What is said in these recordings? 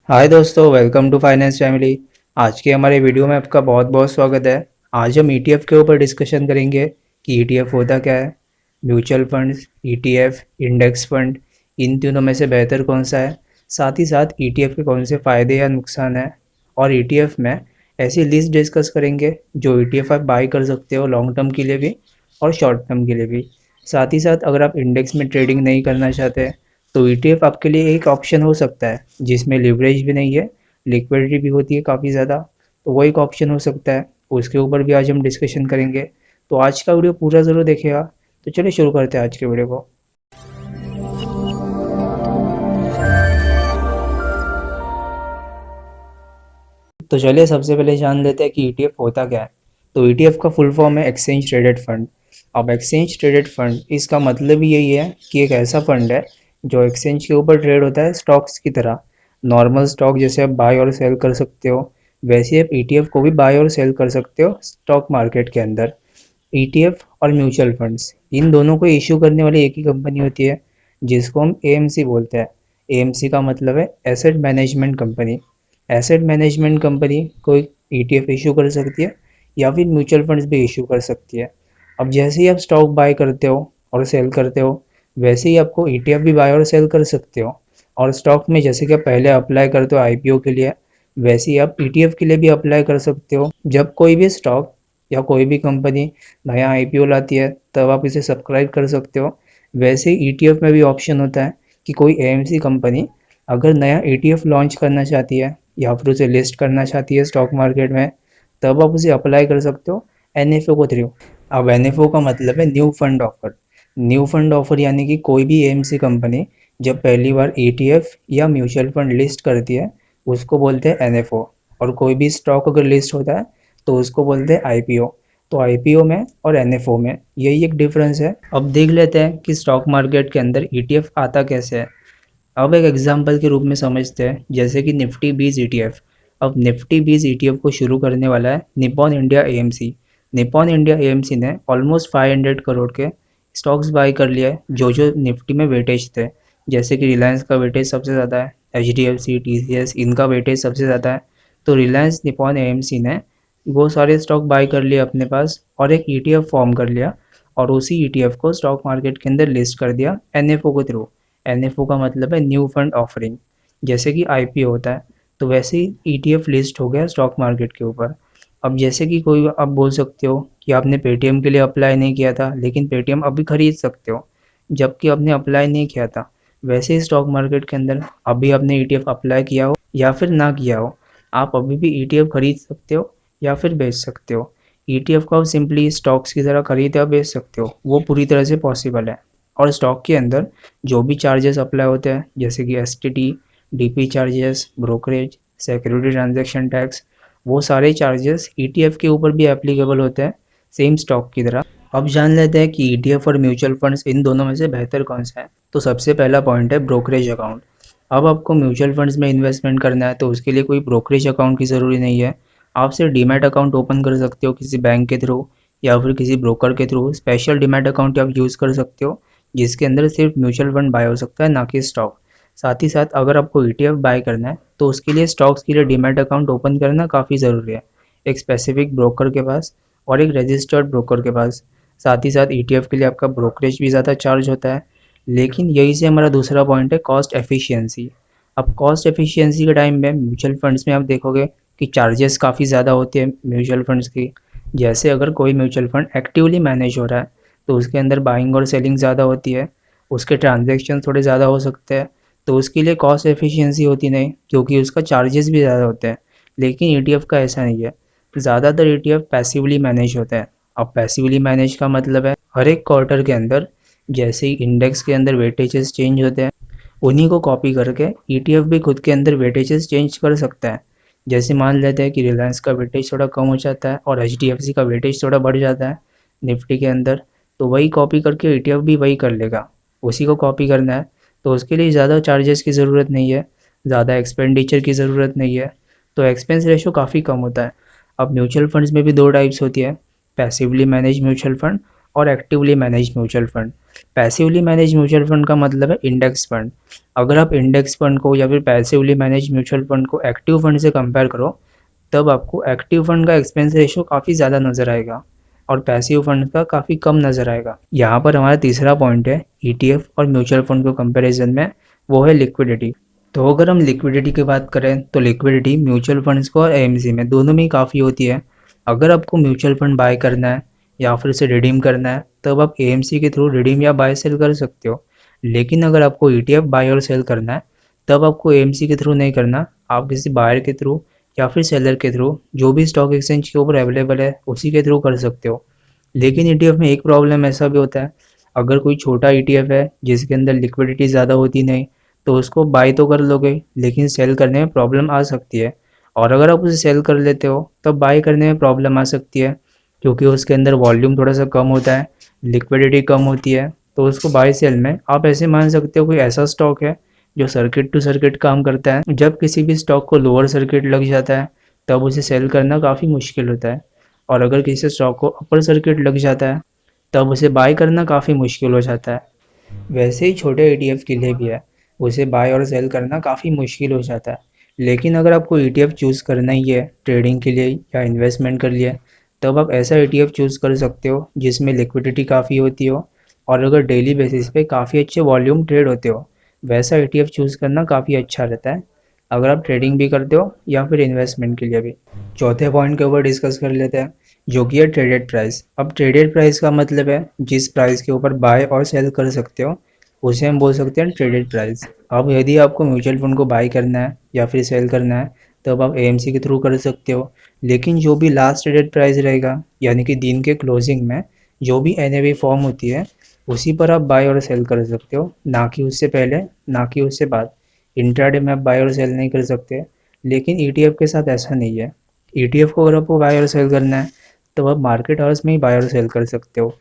हाय दोस्तों, welcome to finance family. आज के हमारे वीडियो में आपका बहुत बहुत स्वागत है। आज हम ईटीएफ के ऊपर डिस्कशन करेंगे कि ईटीएफ होता क्या है, mutual funds, ETF, index fund, इन तीनों में से बेहतर कौन सा है। साथ ही साथ ईटीएफ के कौन से फ़ायदे या नुकसान हैं, और ईटीएफ में ऐसी लिस्ट डिस्कस करेंगे जो ईटीएफ आप बाई कर सकते हो लॉन्ग टर्म के लिए भी और शॉर्ट टर्म के लिए भी। साथ ही साथ अगर आप इंडेक्स में ट्रेडिंग नहीं करना चाहते तो ईटीएफ आपके लिए एक ऑप्शन हो सकता है जिसमें लिवरेज भी नहीं है, लिक्विडिटी भी होती है काफ़ी ज़्यादा, तो वो एक ऑप्शन हो सकता है। उसके ऊपर भी आज हम डिस्कशन करेंगे। तो आज का वीडियो पूरा ज़रूर देखेगा। तो चलिए शुरू करते हैं आज के वीडियो को। तो चलिए सबसे पहले जान लेते हैं कि ईटीएफ होता क्या है। तो ईटीएफ का फुल फॉर्म है एक्सचेंज ट्रेडेड फंड। अब एक्सचेंज ट्रेडेड फंड, इसका मतलब ही यही है कि एक ऐसा फंड है जो एक्सचेंज के ऊपर ट्रेड होता है स्टॉक्स की तरह। नॉर्मल स्टॉक जैसे आप बाय और सेल कर सकते हो, वैसे आप ईटीएफ को भी बाय और सेल कर सकते हो स्टॉक मार्केट के अंदर। ईटीएफ और म्यूचुअल फंड्स, इन दोनों को इशू करने वाली एक ही कंपनी होती है जिसको हम एएमसी बोलते हैं। एएमसी का मतलब है asset management company. Asset management company कोई ईटीएफ इशू कर सकती है या फिर म्यूचुअल फंड्स भी इशू कर सकती है। अब जैसे ही आप स्टॉक बाय करते हो और सेल करते हो, वैसे ही आपको ईटीएफ भी बाय और सेल कर सकते हो। और स्टॉक में जैसे कि आप पहले अप्लाई करते हो आईपीओ के लिए, वैसे ही आप ईटीएफ के लिए भी अप्लाई कर सकते हो। जब कोई भी स्टॉक या कोई भी कंपनी नया आईपीओ लाती है तब आप इसे सब्सक्राइब कर सकते हो। वैसे ही ईटीएफ में भी ऑप्शन होता है कि कोई एएमसी कंपनी अगर नया ईटीएफ लॉन्च करना चाहती है या फिर उसे लिस्ट करना चाहती है स्टॉक मार्केट में, तब आप उसे अप्लाई कर सकते हो एनएफओ को थ्रू। अब एनएफओ का मतलब है new fund offer. New fund offer यानी कि कोई भी एएमसी कंपनी जब पहली बार ईटीएफ या म्यूचुअल फंड लिस्ट करती है उसको बोलते हैं एनएफओ। और कोई भी स्टॉक अगर लिस्ट होता है तो उसको बोलते हैं आईपीओ। तो आईपीओ में और एनएफओ में यही एक डिफरेंस है। अब देख लेते हैं कि स्टॉक मार्केट के अंदर ईटीएफ आता कैसे है। अब एक एग्जाम्पल के रूप में समझते हैं, जैसे कि निफ्टी 20 ईटीएफ। अब निफ्टी 20 ईटीएफ को शुरू करने वाला है Nippon India AMC. Nippon India AMC ने ऑलमोस्ट 500 करोड़ के स्टॉक्स बाई कर लिया है जो जो निफ्टी में वेटेज थे। जैसे कि रिलायंस का वेटेज सबसे ज़्यादा है, एचडीएफसी, टीसीएस, इनका वेटेज सबसे ज़्यादा है। तो रिलायंस निप्पॉन एएमसी ने वो सारे स्टॉक बाई कर लिए अपने पास और एक ईटीएफ फॉर्म कर लिया, और उसी ईटीएफ को स्टॉक मार्केट के अंदर लिस्ट कर दिया एनएफओ के थ्रू। एनएफओ का मतलब है न्यू फंड ऑफरिंग। जैसे कि आईपीओ होता है, तो वैसे ही ईटीएफ लिस्ट हो गया स्टॉक मार्केट के ऊपर। अब जैसे कि कोई आप बोल सकते हो कि आपने पेटीएम के लिए अप्लाई नहीं किया था लेकिन पेटीएम अभी खरीद सकते हो, जबकि आपने अप्लाई नहीं किया था। वैसे ही स्टॉक मार्केट के अंदर अभी आपने ईटीएफ अप्लाई किया हो या फिर ना किया हो, आप अभी भी ईटीएफ खरीद सकते हो या फिर बेच सकते हो। ईटीएफ को आप सिंपली स्टॉक्स की तरह खरीद या बेच सकते हो, वो पूरी तरह से पॉसिबल है। और स्टॉक के अंदर जो भी चार्जेस अप्लाई होते हैं जैसे कि STT, DP charges, brokerage, security transaction tax, वो सारे चार्जेस ईटीएफ के ऊपर भी एप्लीकेबल होते हैं सेम स्टॉक की तरह। अब जान लेते हैं कि ईटीएफ और म्यूचुअल फंड्स इन दोनों में से बेहतर कौन सा है। तो सबसे पहला पॉइंट है ब्रोकरेज अकाउंट। अब आपको म्यूचुअल फंड्स में इन्वेस्टमेंट करना है तो उसके लिए कोई ब्रोकरेज अकाउंट की ज़रूरी नहीं है। आप सिर्फ डीमैट अकाउंट ओपन कर सकते हो किसी बैंक के थ्रू या फिर किसी ब्रोकर के थ्रू। स्पेशल डीमैट अकाउंट आप यूज़ कर सकते हो जिसके अंदर सिर्फ म्यूचुअल फंड बाय हो सकता है, ना कि स्टॉक। साथ ही साथ अगर आपको ईटीएफ बाय करना है तो उसके लिए स्टॉक्स के लिए डीमैट अकाउंट ओपन करना काफ़ी ज़रूरी है, एक स्पेसिफिक ब्रोकर के पास और एक रजिस्टर्ड ब्रोकर के पास। साथ ही साथ ईटीएफ के लिए आपका ब्रोकरेज भी ज़्यादा चार्ज होता है। लेकिन यही से हमारा दूसरा पॉइंट है कॉस्ट एफिशिएंसी। अब कॉस्ट एफिशिएंसी के टाइम में म्यूचुअल फंड्स में आप देखोगे कि चार्जेस काफ़ी ज़्यादा होती है म्यूचुअल फंड्स की। जैसे अगर कोई म्यूचुअल फंड एक्टिवली मैनेज हो रहा है तो उसके अंदर बाइंग और सेलिंग ज़्यादा होती है, उसके ट्रांजैक्शन थोड़े ज़्यादा हो सकते हैं, तो उसके लिए कॉस्ट एफिशिएंसी होती नहीं क्योंकि उसका चार्जेस भी ज़्यादा होते हैं। लेकिन ईटीएफ का ऐसा नहीं है। ज़्यादातर ईटीएफ पैसिवली मैनेज होते हैं। अब पैसिवली मैनेज का मतलब है हर एक क्वार्टर के अंदर जैसे ही इंडेक्स के अंदर वेटेजेस चेंज होते हैं, उन्हीं को कॉपी करके ईटीएफ भी खुद के अंदर वेटेजेस चेंज कर सकता है। जैसे मान लेते हैं कि रिलायंस का वेटेज थोड़ा कम हो जाता है और एचडीएफसी का वेटेज थोड़ा बढ़ जाता है निफ्टी के अंदर, तो वही कॉपी करके ईटीएफ भी वही कर लेगा। उसी को कॉपी करना है तो उसके लिए ज़्यादा चार्जेस की ज़रूरत नहीं है, ज़्यादा एक्सपेंडिचर की ज़रूरत नहीं है, तो एक्सपेंस रेशो काफ़ी कम होता है। अब म्यूचुअल फंड्स में भी दो टाइप्स होती है, पैसिवली मैनेज म्यूचुअल फंड और actively manage mutual fund. Passively manage mutual fund का मतलब है इंडेक्स फंड। अगर आप इंडेक्स फंड को या फिर पैसिवली मैनेज म्यूचुअल फंड को एक्टिव फंड से कंपेयर करो, तब आपको एक्टिव फंड का एक्सपेंस रेशियो काफ़ी ज़्यादा नज़र आएगा और पैसिव फंड का काफ़ी कम नज़र आएगा। यहाँ पर हमारा तीसरा पॉइंट है ईटीएफ और म्यूचुअल फंड को कंपैरिजन में, वो है लिक्विडिटी। तो अगर हम लिक्विडिटी की बात करें तो लिक्विडिटी म्यूचुअल फंड्स को और एएमसी में दोनों में ही काफ़ी होती है। अगर आपको म्यूचुअल फंड बाय करना है या फिर उसे रिडीम करना है, तब आप एएमसी के थ्रू रिडीम या बाय सेल कर सकते हो। लेकिन अगर आपको ईटीएफ बाय और सेल करना है, तब आपको एएमसी के थ्रू नहीं करना, आप किसी बायर के थ्रू या फिर सेलर के थ्रू जो भी स्टॉक एक्सचेंज के ऊपर अवेलेबल है उसी के थ्रू कर सकते हो। लेकिन ईटीएफ में एक प्रॉब्लम ऐसा भी होता है, अगर कोई छोटा ईटीएफ है जिसके अंदर लिक्विडिटी ज़्यादा होती नहीं, तो उसको बाय तो कर लोगे लेकिन सेल करने में प्रॉब्लम आ सकती है। और अगर आप उसे सेल कर लेते हो तब बाय करने में प्रॉब्लम आ सकती है, क्योंकि उसके अंदर वॉल्यूम थोड़ा सा कम होता है, लिक्विडिटी कम होती है। तो उसको बाय सेल में आप ऐसे मान सकते हो कोई ऐसा स्टॉक है जो सर्किट टू सर्किट काम करता है। जब किसी भी स्टॉक को लोअर सर्किट लग जाता है तब उसे सेल करना काफ़ी मुश्किल होता है, और अगर किसी स्टॉक को अपर सर्किट लग जाता है तब उसे बाय करना काफ़ी मुश्किल हो जाता है। वैसे ही छोटे ईटीएफ के लिए भी है, उसे बाय और सेल करना काफ़ी मुश्किल हो जाता है। लेकिन अगर आपको ईटीएफ चूज़ करना ही है ट्रेडिंग के लिए या इन्वेस्टमेंट के लिए, तब आप ऐसा ईटीएफ चूज़ कर सकते हो जिसमें लिक्विडिटी काफ़ी होती हो और अगर डेली बेसिस पे काफ़ी अच्छे वॉल्यूम ट्रेड होते हो, वैसा ईटीएफ चूज़ करना काफ़ी अच्छा रहता है अगर आप ट्रेडिंग भी करते हो या फिर इन्वेस्टमेंट के लिए भी। चौथे पॉइंट के ऊपर डिस्कस कर लेते हैं, जो कि है ट्रेडेड प्राइस। अब ट्रेडेड प्राइस का मतलब है जिस प्राइस के ऊपर बाय और सेल कर सकते हो उसे हम बोल सकते हैं ट्रेडेड प्राइस। अब यदि आपको म्यूचुअल फंड को बाय करना है या फिर सेल करना है, तब आप एएमसी के थ्रू कर सकते हो। लेकिन जो भी लास्ट ट्रेडेड प्राइस रहेगा, यानी कि दिन के क्लोजिंग में जो भी एनएवी फॉर्म होती है, उसी पर आप बाय और सेल कर सकते हो, ना कि उससे पहले, ना कि उससे बाद। इंट्राडे में आप बाय और सेल नहीं कर सकते। लेकिन ईटीएफ के साथ ऐसा नहीं है। ईटीएफ को अगर आपको बाय और सेल करना है तो आप मार्केट आवर्स में ही बाय और सेल कर सकते हो।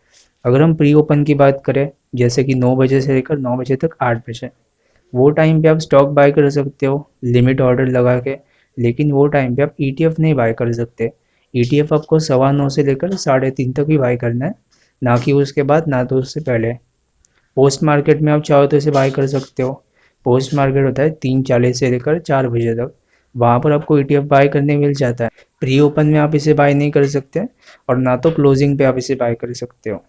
अगर हम प्री ओपन की बात करें, जैसे कि 9 बजे से लेकर 9 बजे तक 8 बजे, वो टाइम पे आप स्टॉक बाय कर सकते हो लिमिट ऑर्डर लगा के। लेकिन वो टाइम पे आप ईटीएफ नहीं बाय कर सकते। ईटीएफ आपको 9:15 से लेकर 3:30 तक ही बाय करना है, ना कि उसके बाद, ना तो उससे पहले। पोस्ट मार्केट में आप चाहो तो इसे बाय कर सकते हो। पोस्ट मार्केट होता है 3:40 से लेकर 4 बजे तक, वहाँ पर आपको ईटीएफ बाय करने मिल जाता है। प्री ओपन में आप इसे बाय नहीं कर सकते और ना तो क्लोजिंग पे आप इसे बाय कर सकते हो।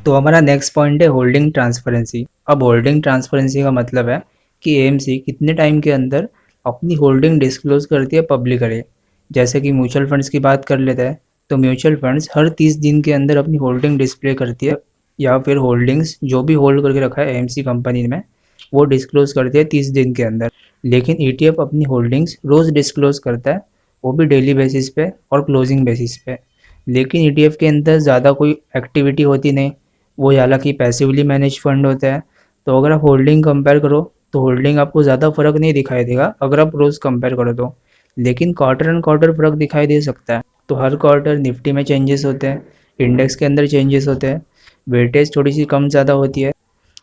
तो हमारा नेक्स्ट पॉइंट है होल्डिंग ट्रांसपेरेंसी। अब होल्डिंग ट्रांसपेरेंसी का मतलब है कि एएमसी कितने टाइम के अंदर अपनी होल्डिंग डिस्क्लोज करती है पब्लिकली। जैसे कि म्यूचुअल फंड्स की बात कर लेते हैं, तो म्यूचुअल फंड्स हर 30 दिन के अंदर अपनी होल्डिंग डिस्प्ले करती है, या फिर होल्डिंग्स जो भी होल्ड करके रखा है एएमसी कंपनी में, वो डिस्क्लोज करती है 30 दिन के अंदर। लेकिन ईटीएफ अपनी होल्डिंग्स रोज़ डिस्क्लोज करता है, वो भी डेली बेसिस पे और क्लोजिंग बेसिस पे। लेकिन ईटीएफ के अंदर ज़्यादा कोई एक्टिविटी होती नहीं, वो हालांकि पैसिवली मैनेज फंड होता है। तो अगर आप होल्डिंग कंपेयर करो तो होल्डिंग आपको ज़्यादा फर्क नहीं दिखाई देगा अगर आप रोज़ कंपेयर करो तो। लेकिन क्वार्टर एंड क्वार्टर फर्क दिखाई दे सकता है। तो हर क्वार्टर निफ्टी में चेंजेस होते हैं, इंडेक्स के अंदर चेंजेस होते हैं, वेटेज थोड़ी सी कम ज़्यादा होती है।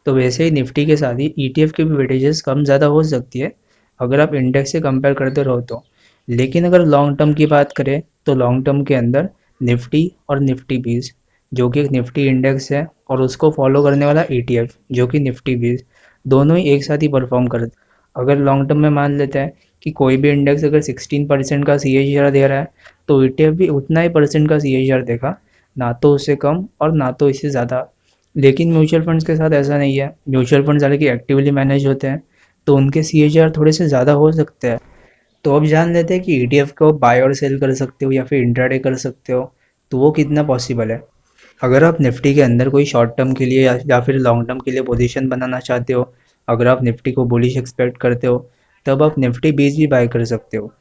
तो वैसे ही निफ्टी के साथ ही ईटीएफ की भी वेटेजेस कम ज़्यादा हो सकती है अगर आप इंडेक्स से कंपेयर करते रहो तो। लेकिन अगर लॉन्ग टर्म की बात करें तो लॉन्ग टर्म के अंदर निफ्टी और निफ्टी 20, जो कि एक निफ्टी इंडेक्स है, और उसको फॉलो करने वाला ईटीएफ जो कि निफ्टी 20, दोनों ही एक साथ ही परफॉर्म करते। अगर लॉन्ग टर्म में मान लेते हैं कि कोई भी इंडेक्स अगर 16% का सीएजीआर दे रहा है, तो ईटीएफ भी उतना ही परसेंट का सीएजीआर देगा, ना तो उससे कम और ना तो इससे ज़्यादा। लेकिन म्यूचुअल फंड्स के साथ ऐसा नहीं है। म्यूचुअल फंड्स हालांकि एक्टिवली मैनेज होते हैं, तो उनके सीएजीआर थोड़े से ज़्यादा हो सकते हैं। तो अब जान लेते हैं कि ईटीएफ को बाय और सेल कर सकते हो या फिर इंट्राडे कर सकते हो, तो वो कितना पॉसिबल है। अगर आप निफ्टी के अंदर कोई शॉर्ट टर्म के लिए या फिर लॉन्ग टर्म के लिए पोजीशन बनाना चाहते हो, अगर आप निफ्टी को बुलिश एक्सपेक्ट करते हो, तब आप निफ्टी 20 भी बाय कर सकते हो।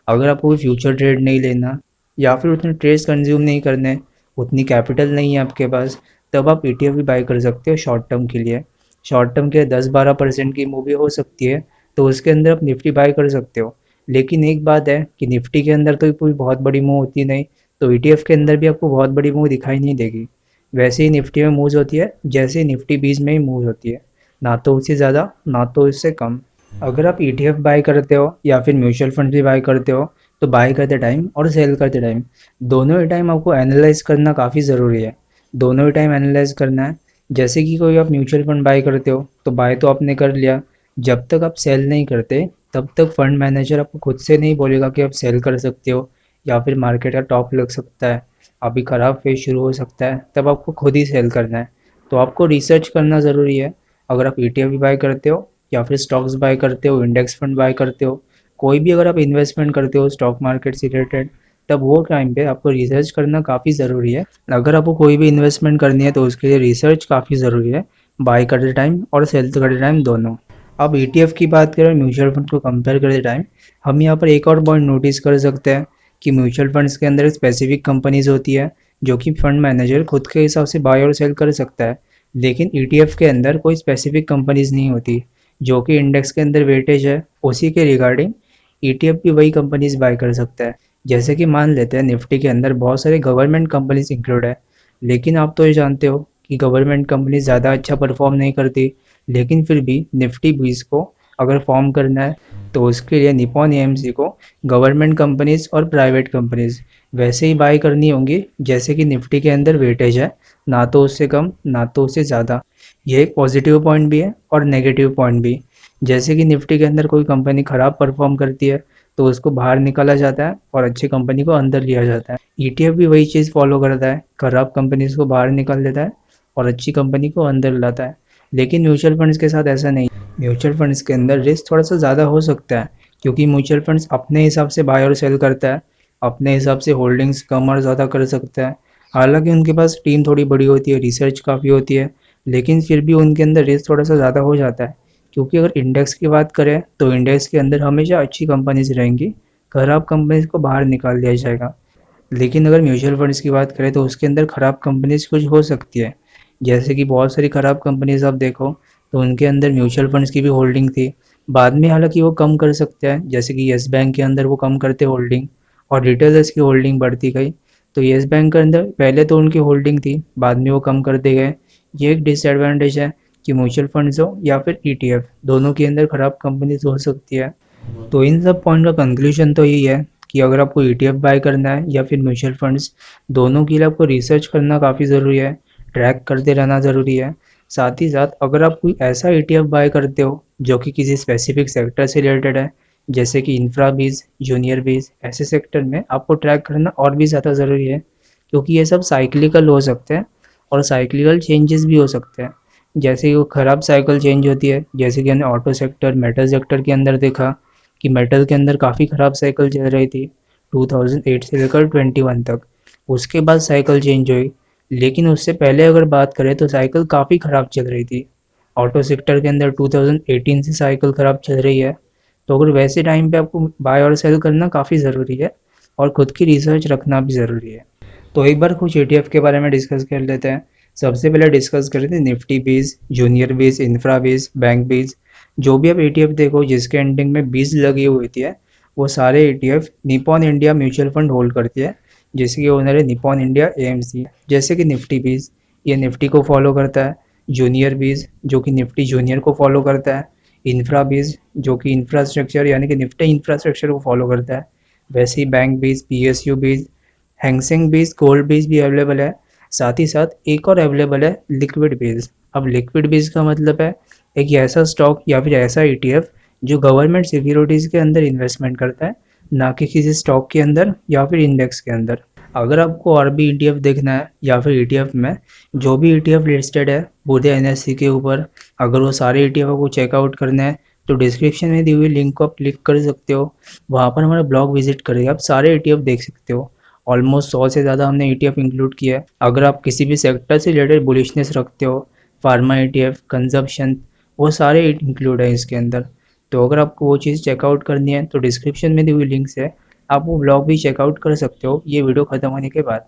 अगर आपको कोई फ्यूचर ट्रेड नहीं लेना या फिर उतने ट्रेड्स कंज्यूम नहीं करने, उतनी कैपिटल नहीं है आपके पास, तब आप ईटीएफ भी बाय कर सकते हो शॉर्ट टर्म के लिए। शॉर्ट टर्म के 10-12% की मूव भी हो सकती है, तो उसके अंदर आप निफ्टी बाय कर सकते हो। लेकिन एक बात है कि निफ्टी के अंदर तो कोई बहुत बड़ी मूव होती नहीं, तो ईटीएफ के अंदर भी आपको बहुत बड़ी मूव दिखाई नहीं देगी। वैसे ही निफ्टी में मूव होती है जैसे निफ्टी 20 में ही मूव होती है, ना तो उससे ज़्यादा ना तो इससे कम। अगर आप ईटीएफ बाय करते हो या फिर म्यूचुअल फंड भी बाय करते हो, तो बाय करते टाइम और सेल करते टाइम दोनों ही टाइम आपको एनालाइज करना काफ़ी ज़रूरी है। दोनों ही टाइम एनालाइज करना है। जैसे कि कोई आप म्यूचुअल फंड बाय करते हो तो बाय तो आपने कर लिया, जब तक आप सेल नहीं करते तब तक फंड मैनेजर आपको खुद से नहीं बोलेगा कि आप सेल कर सकते हो या फिर मार्केट का टॉप लग सकता है, अभी ख़राब फेज शुरू हो सकता है, तब आपको खुद ही सेल करना है। तो आपको रिसर्च करना ज़रूरी है। अगर आप ETF भी बाय करते हो या फिर स्टॉक्स बाय करते हो, इंडेक्स फंड बाय करते हो, कोई भी अगर आप इन्वेस्टमेंट करते हो स्टॉक मार्केट से रिलेटेड, तब वो टाइम पे आपको रिसर्च करना काफ़ी ज़रूरी है। अगर आपको कोई भी इन्वेस्टमेंट करनी है तो उसके लिए रिसर्च काफ़ी ज़रूरी है, बाय करते टाइम और सेल करते टाइम दोनों। अब ETF की बात करें, म्यूचुअल फंड को कंपेयर करते टाइम हम यहाँ पर एक और पॉइंट नोटिस कर सकते हैं कि म्यूचुअल फंड्स के अंदर स्पेसिफिक कंपनीज होती है जो कि फंड मैनेजर खुद के हिसाब से बाय और सेल कर सकता है, लेकिन ETF के अंदर कोई स्पेसिफिक कंपनीज नहीं होती जो कि इंडेक्स के अंदर वेटेज है उसी के रिगार्डिंग ETF भी वही कंपनीज बाय कर सकता है। जैसे कि मान लेते हैं निफ्टी के अंदर बहुत सारे गवर्नमेंट कंपनीज इंक्लूड है, लेकिन आप तो ये जानते हो कि गवर्नमेंट कंपनी ज़्यादा अच्छा परफॉर्म नहीं करती, लेकिन फिर भी निफ्टी 20 को अगर फॉर्म करना है तो उसके लिए निपॉन एएमसी को गवर्नमेंट कंपनीज और प्राइवेट कंपनीज वैसे ही बाय करनी होंगी जैसे कि निफ्टी के अंदर वेटेज है, ना तो उससे कम ना तो उससे ज़्यादा। ये एक पॉजिटिव पॉइंट भी है और नेगेटिव पॉइंट भी। जैसे कि निफ्टी के अंदर कोई कंपनी ख़राब परफॉर्म करती है तो उसको बाहर निकाला जाता है और अच्छी कंपनी को अंदर लिया जाता है। ETF भी वही चीज़ फॉलो करता है, ख़राब कंपनीज को बाहर निकाल देता है और अच्छी कंपनी को अंदर लाता है। लेकिन म्यूचुअल फंड्स के साथ ऐसा नहीं। म्यूचुअल फंड्स के अंदर रिस्क थोड़ा सा ज़्यादा हो सकता है क्योंकि म्यूचुअल फंड्स अपने हिसाब से बाय और सेल करता है, अपने हिसाब से होल्डिंग्स कम और ज़्यादा कर सकता है। हालांकि उनके पास टीम थोड़ी बड़ी होती है, रिसर्च काफ़ी होती है, लेकिन फिर भी उनके अंदर रिस्क थोड़ा सा ज़्यादा हो जाता है। क्योंकि अगर इंडेक्स की बात करें तो इंडेक्स के अंदर हमेशा अच्छी कंपनीज रहेंगी, खराब कंपनीज को बाहर निकाल दिया जाएगा। लेकिन अगर म्यूचुअल फंड्स की बात करें तो उसके अंदर ख़राब कंपनीज कुछ हो सकती है। जैसे कि बहुत सारी ख़राब कंपनीज आप देखो तो उनके अंदर म्यूचुअल फंड्स की भी होल्डिंग थी, बाद में हालांकि वो कम कर सकते हैं, जैसे कि येस बैंक के अंदर वो कम करते होल्डिंग और रिटेलर्स की होल्डिंग बढ़ती गई। तो येस बैंक के अंदर पहले तो उनकी होल्डिंग थी, बाद में वो कम कर दे गए। ये एक डिसएडवांटेज है कि म्यूचुअल फंड्स हो या फिर ETF दोनों के अंदर ख़राब कंपनीज हो सकती है। तो इन सब पॉइंट का कंक्लूजन तो यही है कि अगर आपको ETF बाय करना है या फिर म्यूचुअल फंड्स, दोनों के लिए आपको रिसर्च करना काफ़ी ज़रूरी है, ट्रैक करते रहना ज़रूरी है। साथ ही साथ अगर आप कोई ऐसा ETF बाय करते हो जो कि किसी स्पेसिफिक सेक्टर से रिलेटेड है, जैसे कि इंफ्रा बीज, जूनियर बीज, ऐसे सेक्टर में आपको ट्रैक करना और भी ज़्यादा ज़रूरी है क्योंकि ये सब साइक्लिकल हो सकते हैं और साइक्लिकल चेंजेस भी हो सकते हैं। जैसे कि वो ख़राब साइकिल चेंज होती है, जैसे कि हमने ऑटो सेक्टर, मेटल सेक्टर के अंदर देखा कि मेटल के अंदर काफ़ी ख़राब साइकिल चल रही थी 2008 से लेकर 21 तक। उसके बाद साइकिल चेंज हुई, लेकिन उससे पहले अगर बात करें तो साइकिल काफ़ी ख़राब चल रही थी। ऑटो सेक्टर के अंदर 2018 से साइकिल ख़राब चल रही है। तो अगर वैसे टाइम पे आपको बाय और सेल करना काफ़ी ज़रूरी है और ख़ुद की रिसर्च रखना भी ज़रूरी है। तो एक बार कुछ ETF के बारे में डिस्कस कर लेते हैं। सबसे पहले डिस्कस कर लेते हैं निफ्टी बीज, जूनियर बीज, इंफ्रा बीज, बैंक बीज। जो भी आप ETF देखो जिसके एंडिंग में बीज लगी हुई थी है, वो सारे ETF Nippon India mutual fund hold करती है, जिसकी ओनर है निपॉन इंडिया AMC। जैसे कि निफ्टी बीज ये निफ्टी को फॉलो करता है, जूनियर बीज जो कि निफ्टी जूनियर को फॉलो करता है, इंफ्रा बीज जो कि इंफ्रास्ट्रक्चर यानी कि निफ्टी इंफ्रास्ट्रक्चर को फॉलो करता है। वैसे ही बैंक बीज, PSU बीज, हैंगसेंग बीज, गोल्ड बीज भी अवेलेबल है। साथ ही साथ एक और अवेलेबल है लिक्विड बीज। अब लिक्विड बीज का मतलब है एक ऐसा स्टॉक या फिर ऐसा ETF जो गवर्नमेंट सिक्योरिटीज़ के अंदर इन्वेस्टमेंट करता है, ना कि किसी स्टॉक के अंदर या फिर इंडेक्स के अंदर। अगर आपको और भी ETF देखना है या फिर ETF में जो भी ETF लिस्टेड है पूरे NSE के ऊपर, अगर वो सारे ETF को चेकआउट करना है तो डिस्क्रिप्शन में दी हुई लिंक को आप क्लिक कर सकते हो। वहाँ पर हमारा ब्लॉग विजिट करके आप सारे ETF देख सकते हो। ऑलमोस्ट 100 से ज़्यादा हमने ETF इंक्लूड किया है। अगर आप किसी भी सेक्टर से रिलेटेड बुलिशनेस रखते हो, फार्मा ETF, कंजप्शन, वो सारे इंक्लूड है इसके अंदर। तो अगर आपको वो चीज़ चेकआउट करनी है तो डिस्क्रिप्शन में दी हुई लिंक से आप वो ब्लॉग भी चेकआउट कर सकते हो ये वीडियो ख़त्म होने के बाद।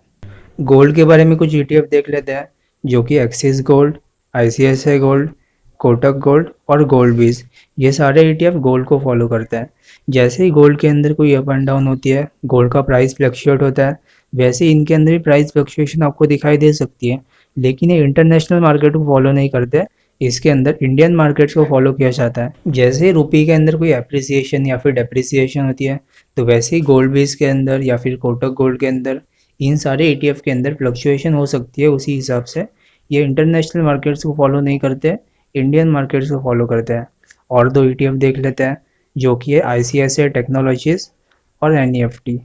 गोल्ड के बारे में कुछ ETF देख लेते हैं जो कि axis gold, ICICI gold, Kotak gold और गोल्ड बीज। ये सारे ETF गोल्ड को फॉलो करते हैं। जैसे ही गोल्ड के अंदर कोई अप एंड डाउन होती है, गोल्ड का प्राइस फ्लक्चुएट होता है, वैसे ही इनके अंदर भी प्राइस फ्लक्चुएशन आपको दिखाई दे सकती है, लेकिन ये इंटरनेशनल मार्केट को फॉलो नहीं करते। इसके अंदर इंडियन मार्केट्स को फॉलो किया जाता है। जैसे ही रुपये के अंदर कोई अप्रिसिएशन या फिर डेप्रिसिएशन होती है, तो वैसे ही गोल्ड बेस के अंदर या फिर कोटक गोल्ड के अंदर इन सारे ETF के अंदर फ्लक्चुएशन हो सकती है उसी हिसाब से। ये इंटरनेशनल मार्केट्स को फॉलो नहीं करते, इंडियन मार्केट्स को फॉलो करते हैं। और 2 ETF देख लेते हैं, जो कि है ICICI टेक्नोलॉजीज और NEFT।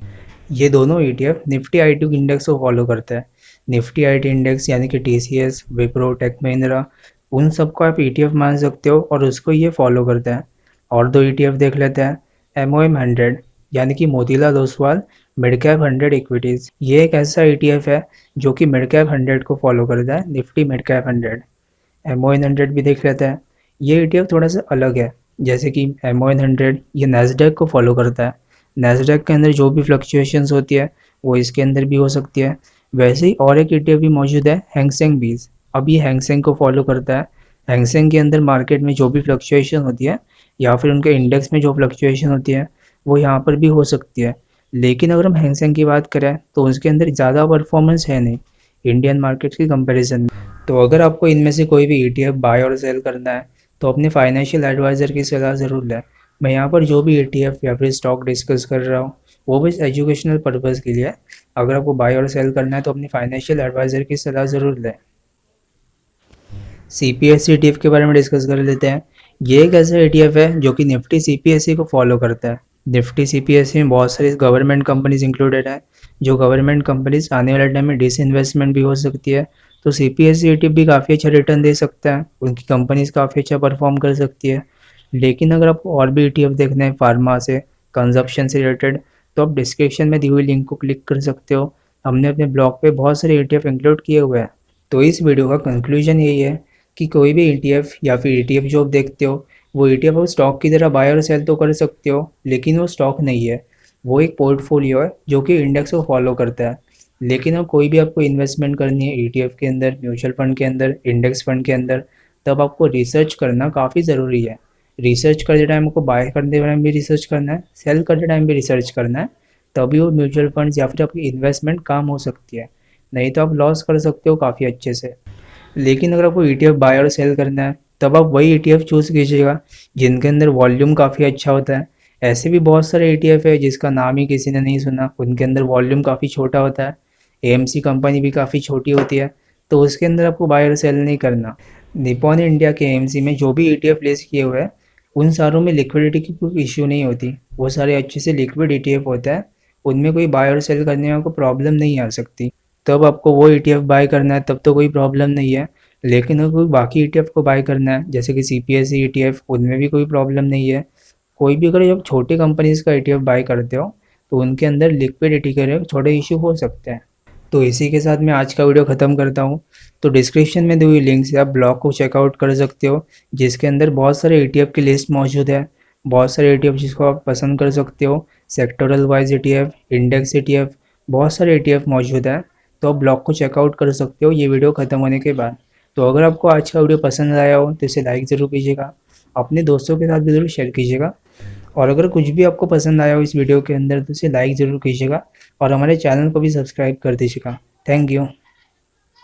ये दोनों ETF निफ्टी आई इंडेक्स को फॉलो करते हैं। निफ्टी आई इंडेक्स यानी कि TCS, विप्रो, टेक महिंद्रा, उन सबको आप ETF मान सकते हो और उसको ये फॉलो करते हैं। और 2 ETF देख लेते हैं, MOM 100 यानी कि Motilal Oswal mid cap 100 equities. ये एक ऐसा ETF है जो कि मिड कैप 100 को फॉलो करता है, निफ्टी मिड कैप 100। MON 100 भी देख लेते हैं। ये ETF थोड़ा सा अलग है, जैसे कि MON 100 ये नैस्डैक को फॉलो करता है। नैस्डैक के अंदर जो भी फ्लक्चुएशंस होती है वो इसके अंदर भी हो सकती है। वैसे ही और एक ETF भी मौजूद है, हैंगसेंग बीज। अब ये हैंगसेंग को फॉलो करता है। हैंगसेंग के अंदर मार्केट में जो भी फ्लक्चुएशन होती है या फिर उनके इंडेक्स में जो फ्लक्चुएशन होती है वो यहाँ पर भी हो सकती है। लेकिन अगर हम हैंगसेंग की बात करें तो उसके अंदर ज़्यादा परफॉर्मेंस है नहीं इंडियन मार्केट की कंपैरिजन में। तो अगर आपको इनमें से कोई भी ETF बाय और सेल करना है तो अपने फाइनेंशियल एडवाइज़र की सलाह ज़रूर लें। मैं यहाँ पर जो भी ETF या फिर स्टॉक डिस्कस कर रहा हूँ वो बस एजुकेशनल पर्पज़ के लिए है। अगर आपको बाय और सेल करना है तो अपनी फाइनेंशियल एडवाइज़र की सलाह ज़रूर लें। CPSE ETF के बारे में डिस्कस कर लेते हैं। ये एक ऐसा ETF है जो कि निफ्टी CPSE को फॉलो करता है। निफ्टी CPSE में बहुत सारी गवर्नमेंट कंपनीज इंक्लूडेड है। जो गवर्नमेंट कंपनीज आने वाले टाइम में डिसइन्वेस्टमेंट भी हो सकती है, तो CPSE ETF भी काफ़ी अच्छा रिटर्न दे सकता है, उनकी कंपनीज काफ़ी अच्छा परफॉर्म कर सकती है। लेकिन अगर आपको और भी ETF देखना है फार्मा से, कंजप्शन से रिलेटेड, तो आप डिस्क्रिप्शन में दी हुई लिंक को क्लिक कर सकते हो। हमने अपने ब्लॉग पे बहुत सारे ETF इंक्लूड किए हुए हैं। तो इस वीडियो का कंक्लूजन यही है कि कोई भी ETF या फिर ETF जो आप देखते हो वो ETF आप स्टॉक की तरह बाय और सेल तो कर सकते हो, लेकिन वो स्टॉक नहीं है, वो एक पोर्टफोलियो है जो कि इंडेक्स को फॉलो करता है। लेकिन अब कोई भी आपको इन्वेस्टमेंट करनी है ETF के अंदर, म्यूचुअल फंड के अंदर, इंडेक्स फंड के अंदर, तब आपको रिसर्च करना काफ़ी ज़रूरी है। रिसर्च करते टाइम आपको बाय करते टाइम भी रिसर्च करना है, सेल करते टाइम भी रिसर्च करना है, तभी वो म्यूचुअल फंड्स या फिर आपकी इन्वेस्टमेंट काम हो सकती है। नहीं तो आप लॉस कर सकते हो काफ़ी अच्छे से। लेकिन अगर आपको ETF बाय और सेल करना है तब आप वही ETF चूज़ कीजिएगा जिनके अंदर वॉल्यूम काफ़ी अच्छा होता है। ऐसे भी बहुत सारे ETF है जिसका नाम ही किसी ने नहीं सुना, उनके अंदर वॉल्यूम काफ़ी छोटा होता है। AMC कंपनी भी काफ़ी छोटी होती है, तो उसके अंदर आपको बाय और सेल नहीं करना। निपॉन इंडिया के AMC में जो भी ETF लिस्ट किए हुए हैं उन सारों में लिक्विडिटी की कोई इश्यू नहीं होती, वो सारे अच्छे से लिक्विड ETF होता है, उनमें कोई बाय और सेल करने में आपको प्रॉब्लम नहीं आ सकती। तब आपको वो ETF बाय करना है, तब तो कोई प्रॉब्लम नहीं है। लेकिन अगर कोई बाकी ETF को बाय करना है जैसे कि CPSE ETF, उनमें भी कोई प्रॉब्लम नहीं है। कोई भी अगर जब छोटे कंपनीज का ETF बाय करते हो तो उनके अंदर लिक्विडिटी के थोड़े इशू हो सकते हैं। तो इसी के साथ मैं आज का वीडियो ख़त्म करता हूँ। तो डिस्क्रिप्शन में दी हुई लिंक से आप ब्लॉग को चेकआउट कर सकते हो, जिसके अंदर बहुत सारे ETF की लिस्ट मौजूद है। बहुत सारे ETF जिसको आप पसंद कर सकते हो, sectoral wise ETF, index ETF, बहुत सारे ETF मौजूद हैं। तो आप ब्लॉग को चेकआउट कर सकते हो ये वीडियो ख़त्म होने के बाद। तो अगर आपको आज का वीडियो पसंद आया हो तो इसे लाइक ज़रूर कीजिएगा, अपने दोस्तों के साथ भी ज़रूर शेयर कीजिएगा। और अगर कुछ भी आपको पसंद आया हो इस वीडियो के अंदर तो इसे लाइक ज़रूर कीजिएगा और हमारे चैनल को भी सब्सक्राइब कर दीजिएगा। Thank you.